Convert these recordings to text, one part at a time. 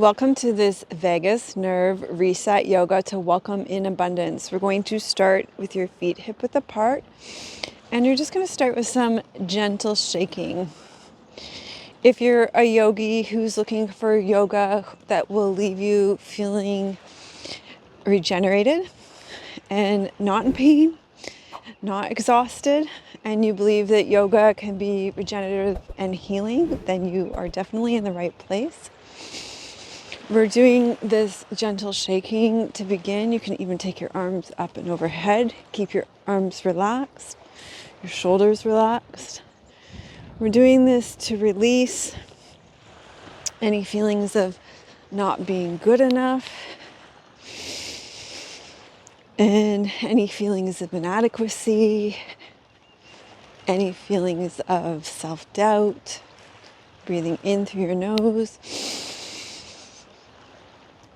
Welcome to this vagus nerve reset yoga to welcome in abundance. We're going to start with your feet hip width apart, and you're just going to start with some gentle shaking. If you're a yogi who's looking for yoga that will leave you feeling regenerated and not in pain, not exhausted, and you believe that yoga can be regenerative and healing, then you are definitely in the right place. We're doing this gentle shaking to begin. You can even take your arms up and overhead. Keep your arms relaxed, your shoulders relaxed. We're doing this to release any feelings of not being good enough and any feelings of inadequacy, any feelings of self-doubt. Breathing in through your nose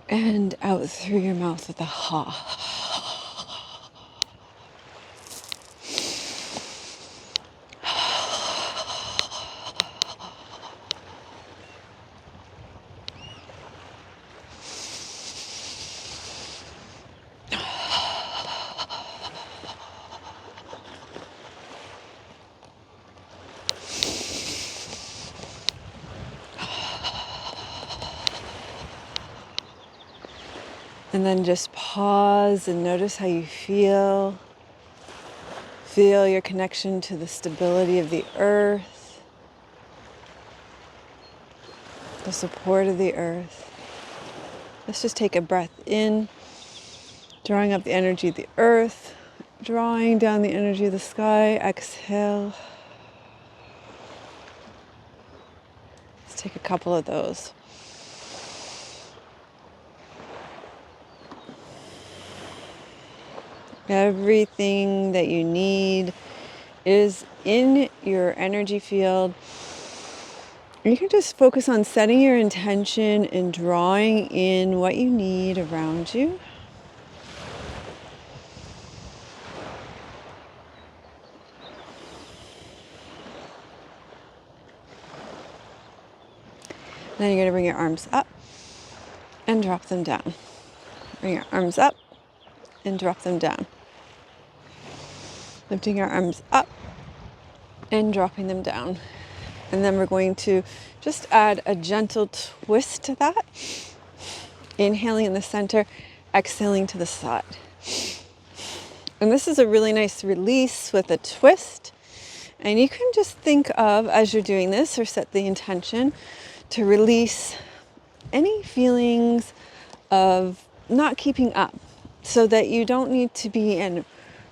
and out through your mouth with a ha. And then just pause and notice how you feel. Feel your connection to the stability of the earth, the support of the earth. Let's just take a breath in, drawing up the energy of the earth, drawing down the energy of the sky. Exhale. Let's take a couple of those. Everything that you need is in your energy field. You can just focus on setting your intention and drawing in what you need around you. Then you're going to bring your arms up and drop them down. Bring your arms up and drop them down. Lifting your arms up and dropping them down. And then we're going to just add a gentle twist to that. Inhaling in the center, exhaling to the side. And this is a really nice release with a twist. And you can just think of, as you're doing this, or set the intention to release any feelings of not keeping up, so that you don't need to be in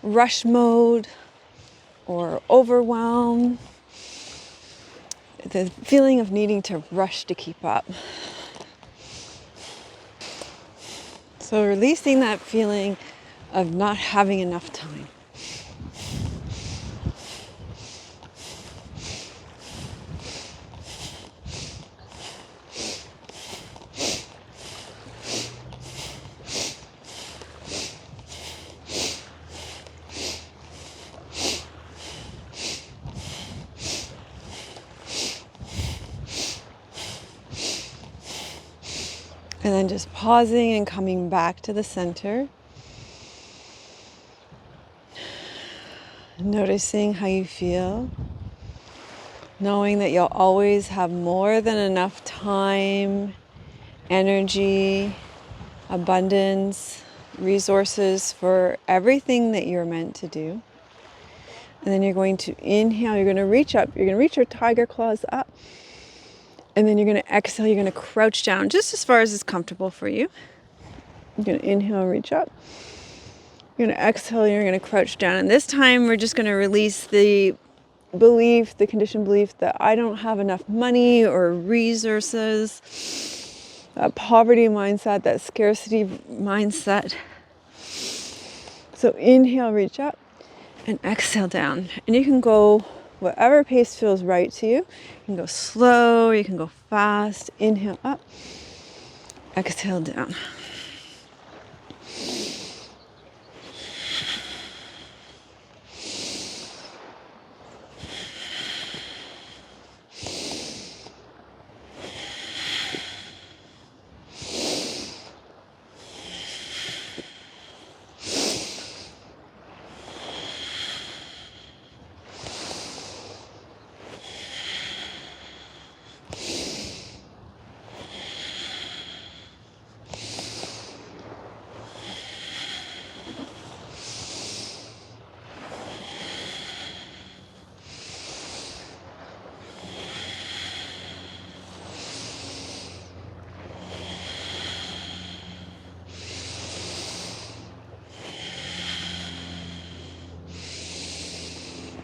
rush mode or overwhelm. The feeling of needing to rush to keep up. So releasing that feeling of not having enough time. And then just pausing and coming back to the center. Noticing how you feel. Knowing that you'll always have more than enough time, energy, abundance, resources for everything that you're meant to do. And then you're going to inhale, you're going to reach up, you're going to reach your tiger claws up. And then you're going to exhale, you're going to crouch down just as far as is comfortable for you. You're going to inhale, reach up. You're going to exhale, you're going to crouch down. And this time we're just going to release the belief, the conditioned belief that I don't have enough money or resources, that poverty mindset, that scarcity mindset. So inhale, reach up, and exhale down. And you can go whatever pace feels right to you. You can go slow, you can go fast. Inhale up, exhale down.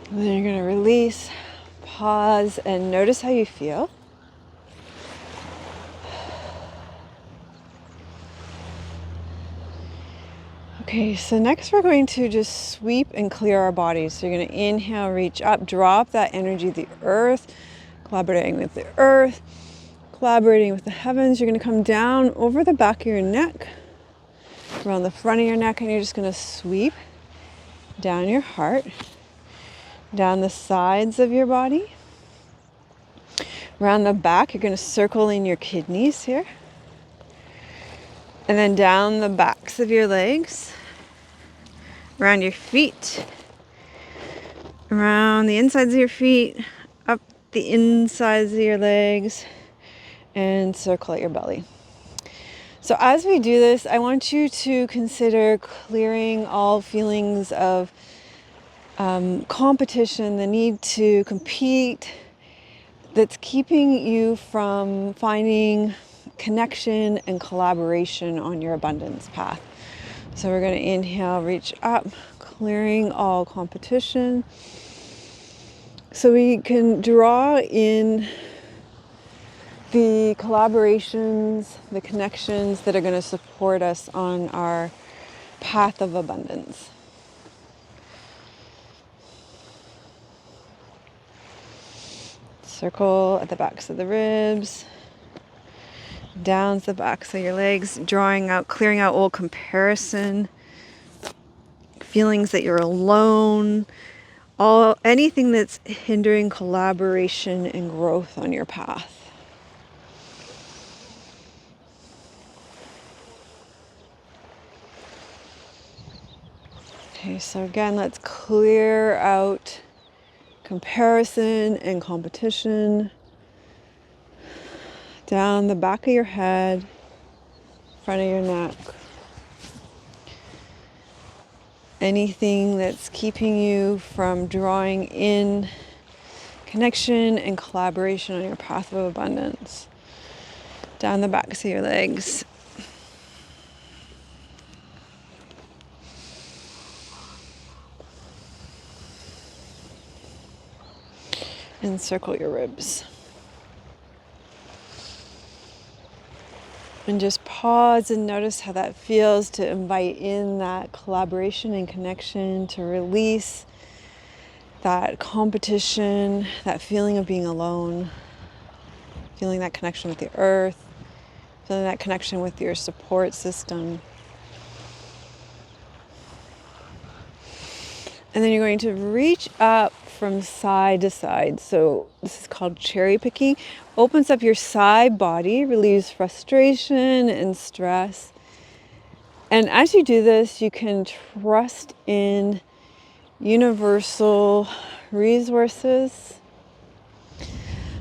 And then you're going to release, pause, and notice how you feel. Okay, so next we're going to just sweep and clear our bodies. So you're going to inhale, reach up, drop that energy to the earth, collaborating with the earth, collaborating with the heavens. You're going to come down over the back of your neck, around the front of your neck, and you're just going to sweep down your heart, down the sides of your body, around the back. You're going to circle in your kidneys here, and then down the backs of your legs, around your feet, around the insides of your feet, up the insides of your legs, and circle at your belly. So as we do this, I want you to consider clearing all feelings of competition, the need to compete, that's keeping you from finding connection and collaboration on your abundance path. So we're going to inhale, reach up, clearing all competition, so we can draw in the collaborations, the connections that are going to support us on our path of abundance. Circle at the backs of the ribs, down the backs of your legs, drawing out, clearing out old comparison, feelings that you're alone, anything that's hindering collaboration and growth on your path. Okay, so again, let's clear out comparison and competition down the back of your head, front of your neck. Anything that's keeping you from drawing in connection and collaboration on your path of abundance. Down the backs of your legs. And circle your ribs. And just pause and notice how that feels to invite in that collaboration and connection, to release that competition, that feeling of being alone, feeling that connection with the earth, feeling that connection with your support system. And then you're going to reach up from side to side. So this is called cherry picking. Opens up your side body, relieves frustration and stress. And as you do this, you can trust in universal resources.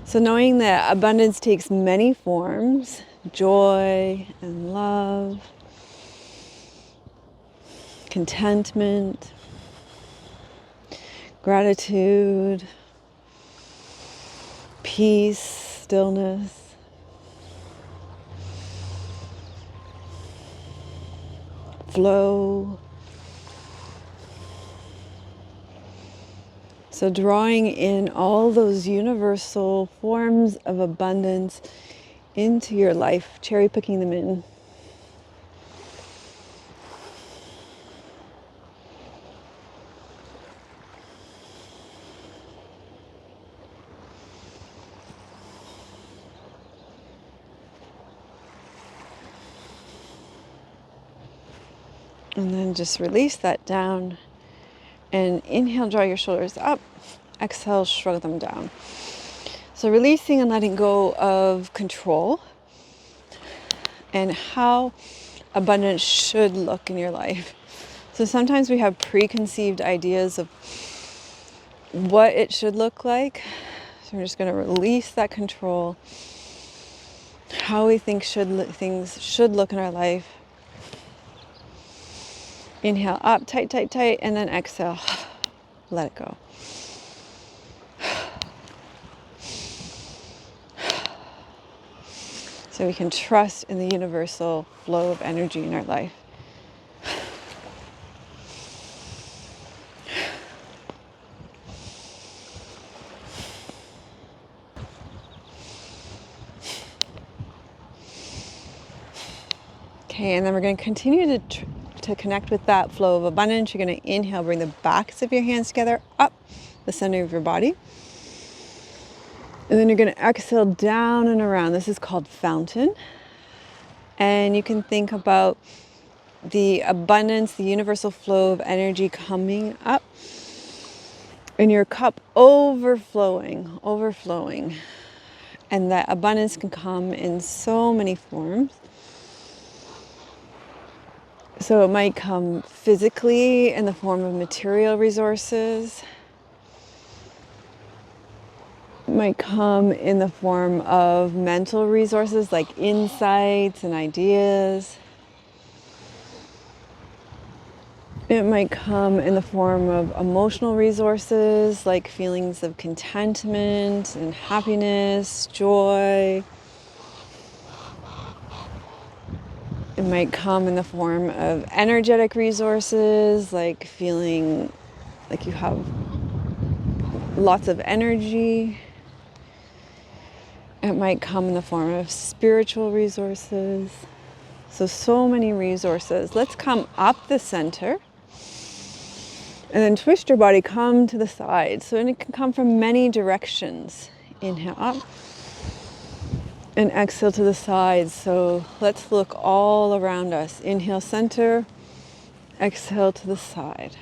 So knowing that abundance takes many forms, joy and love, contentment, gratitude, peace, stillness, flow. So drawing in all those universal forms of abundance into your life, cherry picking them in. And then just release that down. And inhale, draw your shoulders up. Exhale, shrug them down. So releasing and letting go of control and how abundance should look in your life. So sometimes we have preconceived ideas of what it should look like. So we're just going to release that control. How we think things should look in our life. Inhale up, tight, tight, tight, and then exhale. Let it go. So we can trust in the universal flow of energy in our life. Okay, and then we're going to continue to connect with that flow of abundance. You're going to inhale, bring the backs of your hands together, up the center of your body. And then you're going to exhale down and around. This is called fountain. And you can think about the abundance, the universal flow of energy coming up, and your cup overflowing. And that abundance can come in so many forms. So it might come physically in the form of material resources. It might come in the form of mental resources like insights and ideas. It might come in the form of emotional resources like feelings of contentment and happiness, joy. It might come in the form of energetic resources like feeling like you have lots of energy. It might come in the form of spiritual resources. So many resources. Let's come up the center and then twist your body, come to the side. So it can come from many directions. Inhale up and exhale to the side. So let's look all around us. Inhale center, exhale to the side.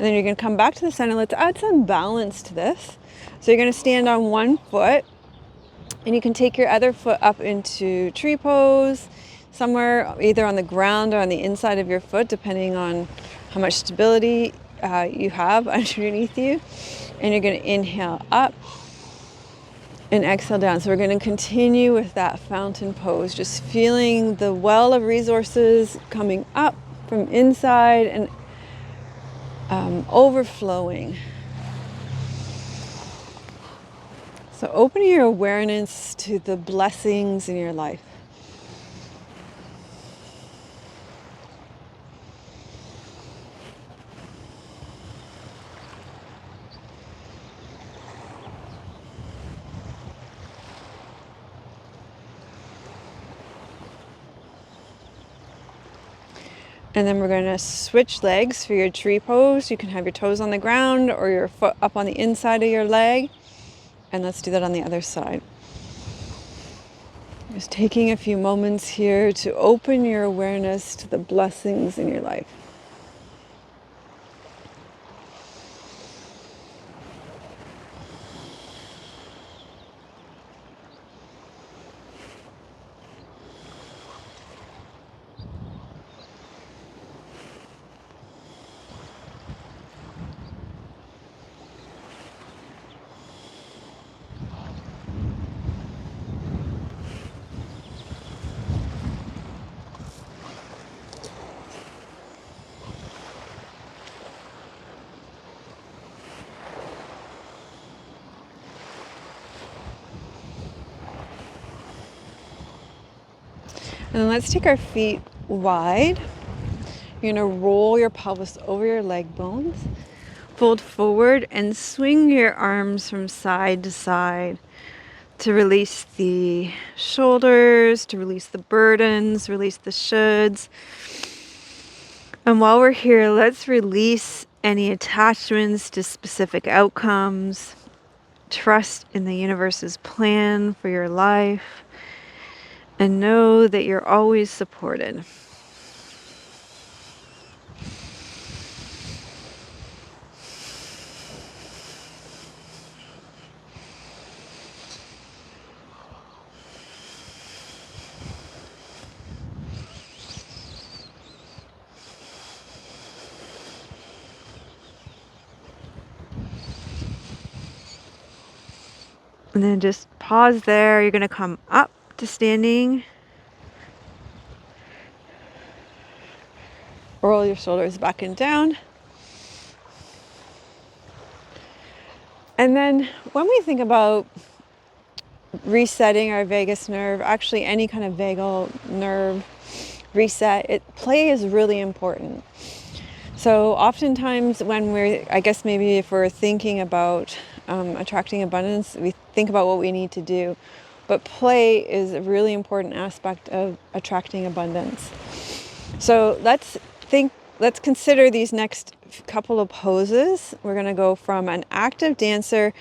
And then you're going to come back to the center. Let's add some balance to this. So you're going to stand on one foot, and you can take your other foot up into tree pose, somewhere either on the ground or on the inside of your foot, depending on how much stability you have underneath you. And you're going to inhale up and exhale down. So we're going to continue with that fountain pose, just feeling the well of resources coming up from inside and overflowing. So opening your awareness to the blessings in your life. And then we're going to switch legs for your tree pose. You can have your toes on the ground or your foot up on the inside of your leg. And let's do that on the other side. Just taking a few moments here to open your awareness to the blessings in your life. And then let's take our feet wide. You're going to roll your pelvis over your leg bones, fold forward, and swing your arms from side to side to release the shoulders, to release the burdens, release the shoulds. And while we're here, let's release any attachments to specific outcomes. Trust in the universe's plan for your life. And know that you're always supported. And then just pause there. You're going to come up to standing. Roll your shoulders back and down. And then when we think about resetting our vagus nerve, actually any kind of vagal nerve reset, play is really important. So oftentimes when I guess maybe if we're thinking about attracting abundance, we think about what we need to do. But play is a really important aspect of attracting abundance. So let's consider these next couple of poses. We're going to go from an active dancer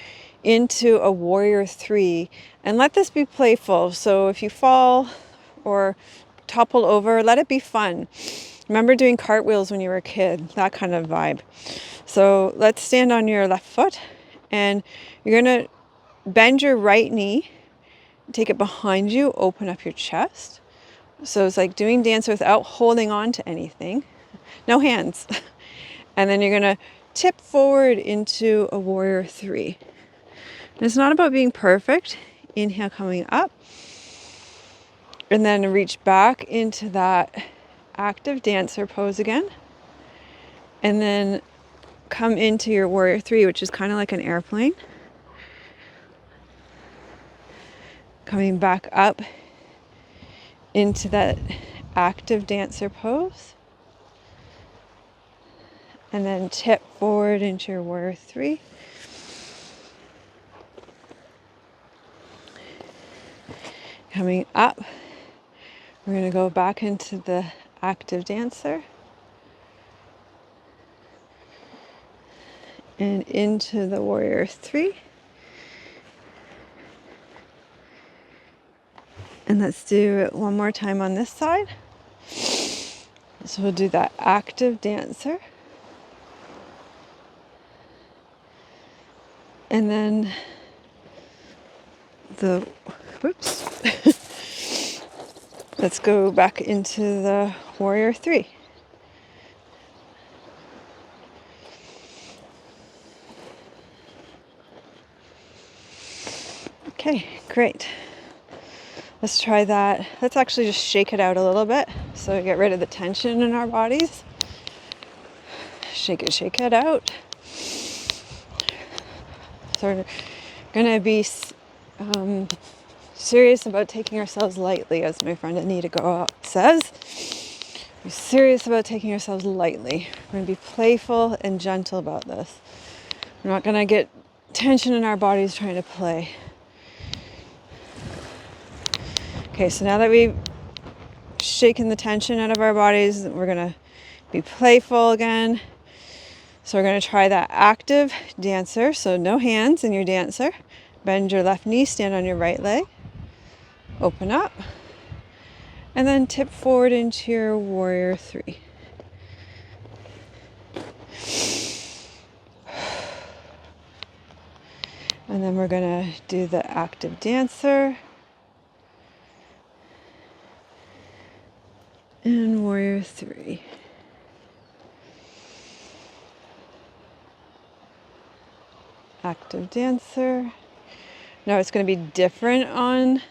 into a warrior 3, and let this be playful. So if you fall or topple over, let it be fun. Remember doing cartwheels when you were a kid, that kind of vibe. So let's stand on your left foot, and you're going to bend your right knee, take it behind you, open up your chest. So it's like doing dance without holding on to anything. No hands. And then you're going to tip forward into a warrior 3. And it's not about being perfect. Inhale, coming up. And then reach back into that active dancer pose again. And then come into your warrior 3, which is kind of like an airplane. Coming back up into that active dancer pose. And then tip forward into your warrior 3. Coming up, we're going to go back into the active dancer and into the warrior 3. And let's do it one more time on this side. So we'll do that active dancer. And then let's go back into the warrior 3. Okay, great. Let's try that. Let's actually just shake it out a little bit so we get rid of the tension in our bodies. Shake it out. So we're going to be serious about taking ourselves lightly, as my friend Anita Goa says. Be serious about taking ourselves lightly. We're going to be playful and gentle about this. We're not going to get tension in our bodies trying to play. Okay, so now that we've shaken the tension out of our bodies, we're going to be playful again. So we're going to try that active dancer. So no hands in your dancer. Bend your left knee, stand on your right leg. Open up. And then tip forward into your warrior 3. And then we're going to do the active dancer. And warrior 3. Active dancer. Now it's going to be different on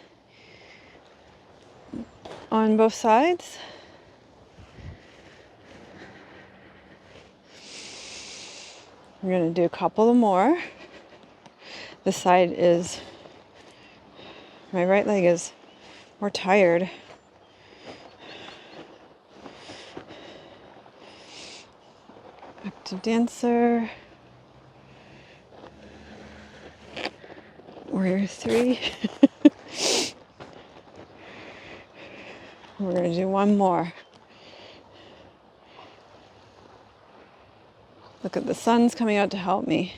both sides. We're going to do a couple more. This side is, my right leg is more tired. Active dancer. Warrior 3. We're going to do one more. Look at the sun's coming out to help me.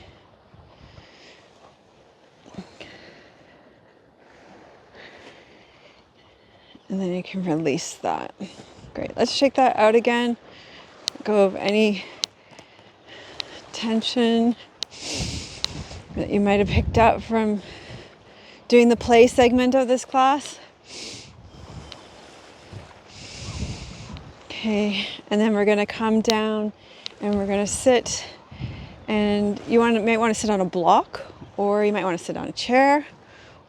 And then you can release that. Great. Let's shake that out again. Let go of any tension that you might have picked up from doing the play segment of this class. Okay, and then we're going to come down and we're going to sit, and you might want to sit on a block, or you might want to sit on a chair,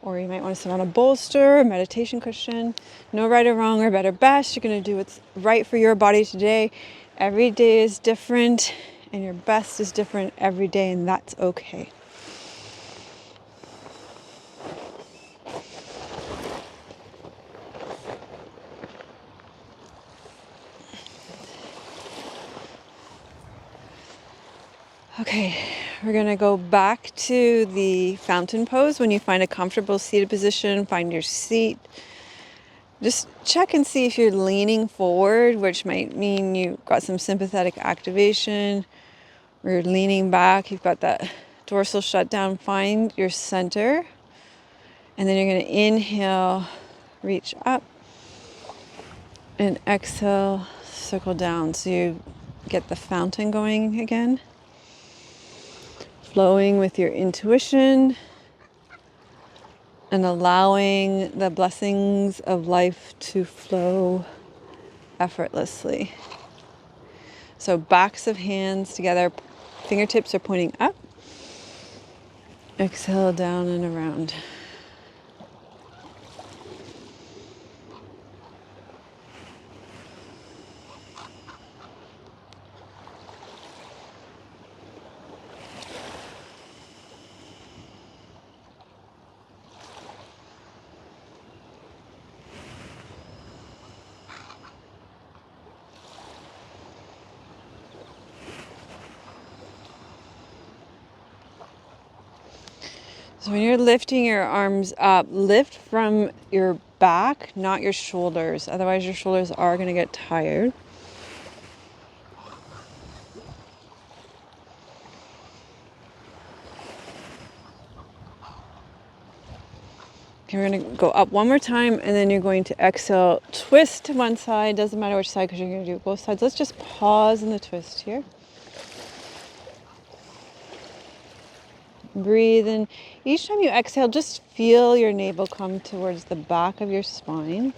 or you might want to sit on a bolster, a meditation cushion. No right or wrong or better best. You're going to do what's right for your body today. Every day is different, and your best is different every day, and that's okay. Okay, we're gonna go back to the fountain pose. When you find a comfortable seated position, find your seat. Just check and see if you're leaning forward, which might mean you've got some sympathetic activation, or you're leaning back, you've got that dorsal shutdown. Find your center, and then you're gonna inhale, reach up, and exhale, circle down. So you get the fountain going again. Flowing with your intuition and allowing the blessings of life to flow effortlessly. So backs of hands together, fingertips are pointing up. Exhale down and around. So when you're lifting your arms up, lift from your back, not your shoulders. Otherwise your shoulders are going to get tired. Okay, we're going to go up one more time, and then you're going to exhale, twist to one side. Doesn't matter which side, because you're going to do both sides. Let's just pause in the twist here. Breathe in. Each time you exhale, just feel your navel come towards the back of your spine.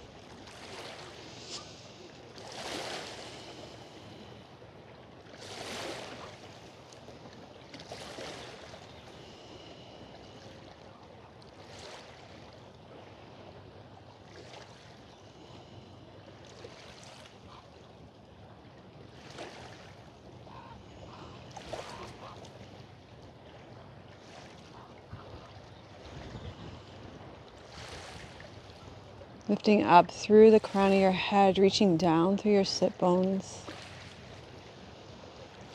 Lifting up through the crown of your head, reaching down through your sit bones.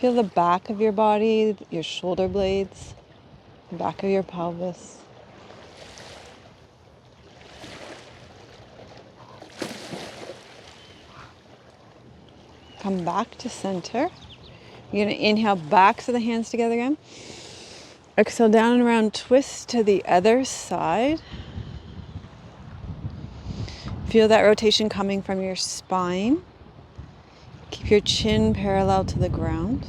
Feel the back of your body, your shoulder blades, the back of your pelvis. Come back to center. You're going to inhale, backs of the hands together again. Exhale down and around, twist to the other side. Feel that rotation coming from your spine. Keep your chin parallel to the ground.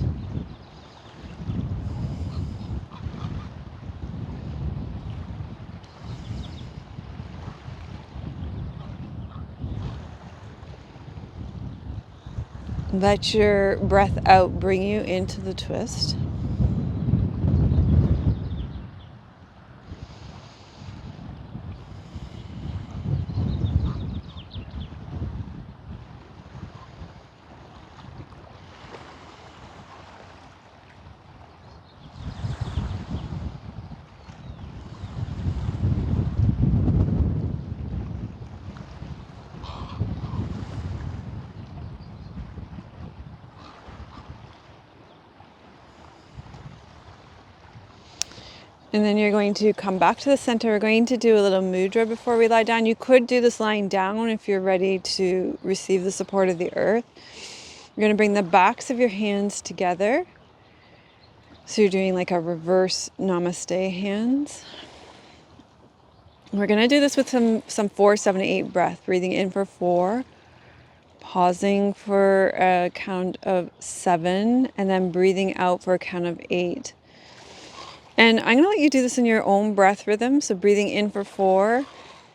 Let your breath out bring you into the twist. And then you're going to come back to the center. We're going to do a little mudra before we lie down. You could do this lying down if you're ready to receive the support of the earth. You're going to bring the backs of your hands together. So you're doing like a reverse namaste hands. We're going to do this with some 4, 7, 8 breath. Breathing in for 4, pausing for a count of 7, and then breathing out for a count of 8. And I'm going to let you do this in your own breath rhythm. So breathing in for 4,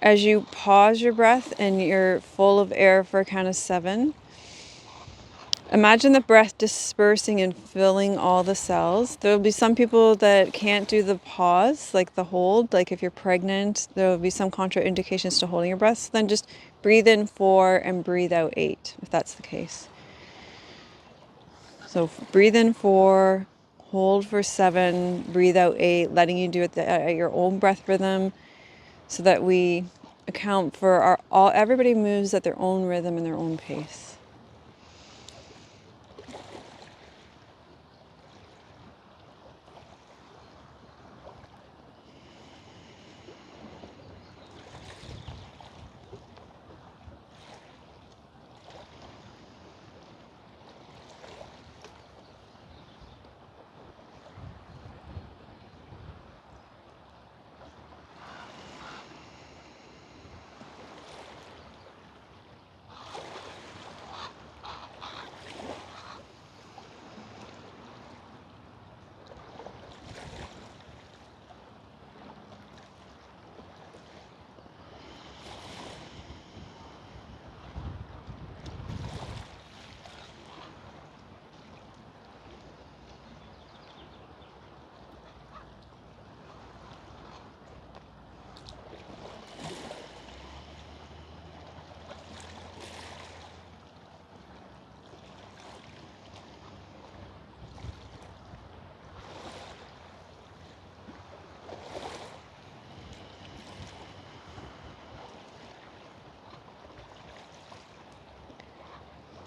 as you pause your breath and you're full of air for a count of 7. Imagine the breath dispersing and filling all the cells. There will be some people that can't do the pause, like the hold. Like if you're pregnant, there will be some contraindications to holding your breath. So then just breathe in 4 and breathe out 8, if that's the case. So breathe in 4, hold for 7, breathe out 8, letting you do it at your own breath rhythm, so that we account for everybody moves at their own rhythm and their own pace.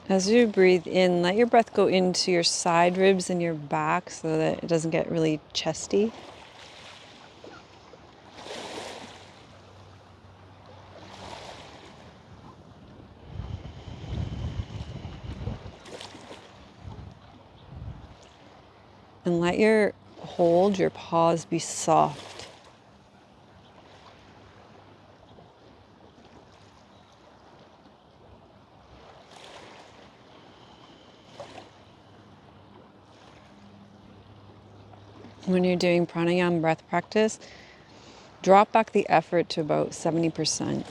As you breathe in, let your breath go into your side ribs and your back so that it doesn't get really chesty. And let your hold, your pause be soft. When you're doing pranayama breath practice, drop back the effort to about 70%.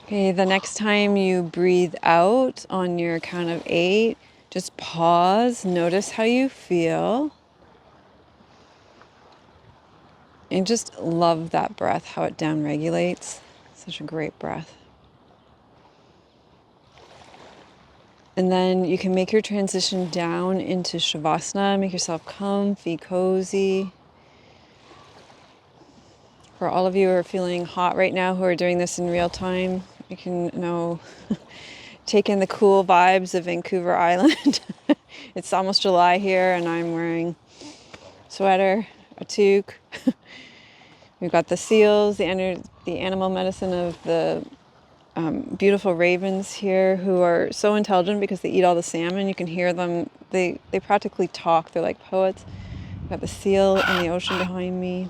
Okay, the next time you breathe out on your count of 8, just pause, notice how you feel, and just love that breath, how it down regulates. Such a great breath. And then you can make your transition down into Savasana, make yourself comfy, cozy. For all of you who are feeling hot right now, who are doing this in real time, you can take in the cool vibes of Vancouver Island. It's almost July here and I'm wearing a sweater, a toque. We've got the seals, the animal medicine of the beautiful ravens here who are so intelligent because they eat all the salmon. You can hear them. They practically talk. They're like poets. We've got the seal in the ocean behind me.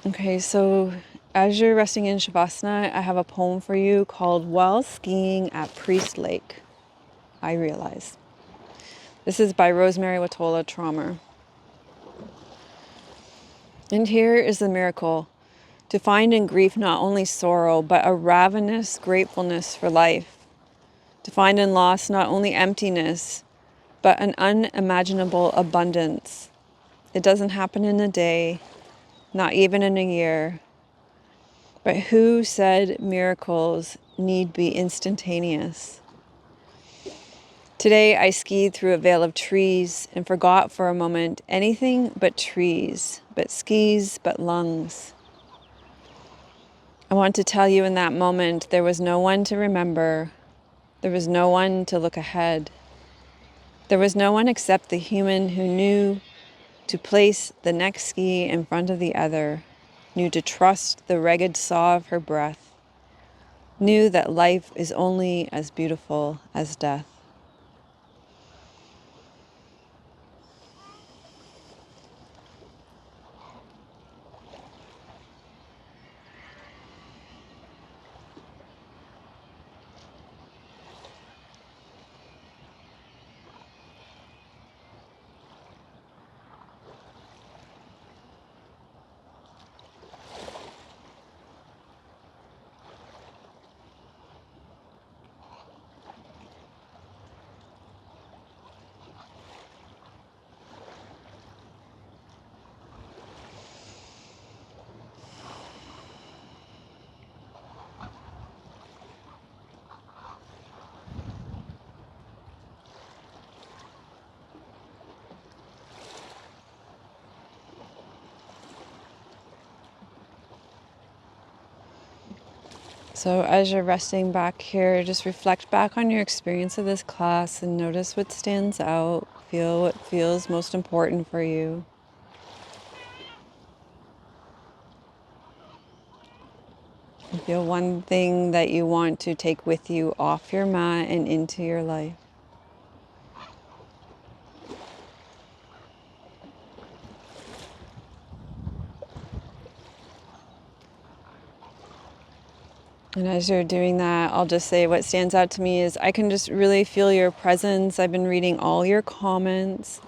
Okay, so as you're resting in Shavasana, I have a poem for you called While Skiing at Priest Lake, I Realize. This is by Rosemerry Wahtola Trommer. And here is the miracle: to find in grief not only sorrow, but a ravenous gratefulness for life. To find in loss not only emptiness, but an unimaginable abundance. It doesn't happen in a day, not even in a year, But who said miracles need be instantaneous? Today I skied through a veil of trees and forgot for a moment anything but trees, but skis, but lungs. I want to tell you in that moment there was no one to remember. There was no one to look ahead. There was no one except the human who knew to place the next ski in front of the other, knew to trust the ragged saw of her breath, knew that life is only as beautiful as death. So as you're resting back here, just reflect back on your experience of this class and notice what stands out. Feel what feels most important for you. Feel one thing that you want to take with you off your mat and into your life. And as you're doing that, I'll just say what stands out to me is I can just really feel your presence. I've been reading all your comments.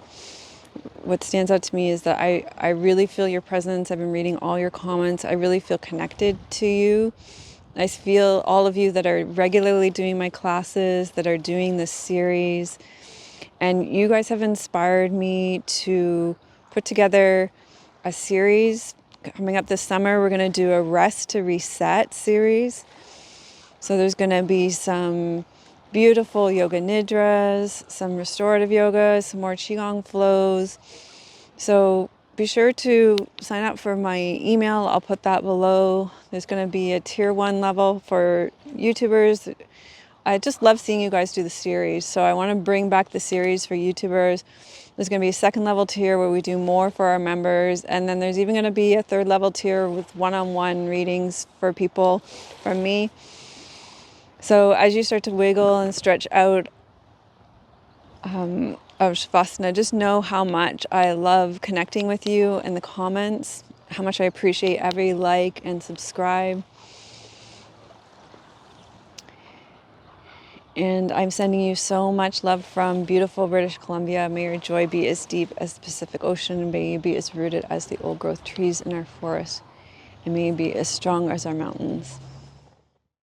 What stands out to me is that I really feel your presence. I've been reading all your comments. I really feel connected to you. I feel all of you that are regularly doing my classes, that are doing this series. And you guys have inspired me to put together a series. Coming up this summer, we're going to do a Rest to Reset series. So there's going to be some beautiful yoga nidras, some restorative yoga, some more qigong flows. So be sure to sign up for my email. I'll put that below. There's going to be a tier 1 level for YouTubers. I just love seeing you guys do the series. So I want to bring back the series for YouTubers. There's going to be a 2nd level tier where we do more for our members. And then there's even going to be a 3rd level tier with one-on-one readings for people from me. So as you start to wiggle and stretch out of Savasana, just know how much I love connecting with you in the comments, how much I appreciate every like and subscribe. And I'm sending you so much love from beautiful British Columbia. May your joy be as deep as the Pacific Ocean, and may you be as rooted as the old growth trees in our forests, and may you be as strong as our mountains.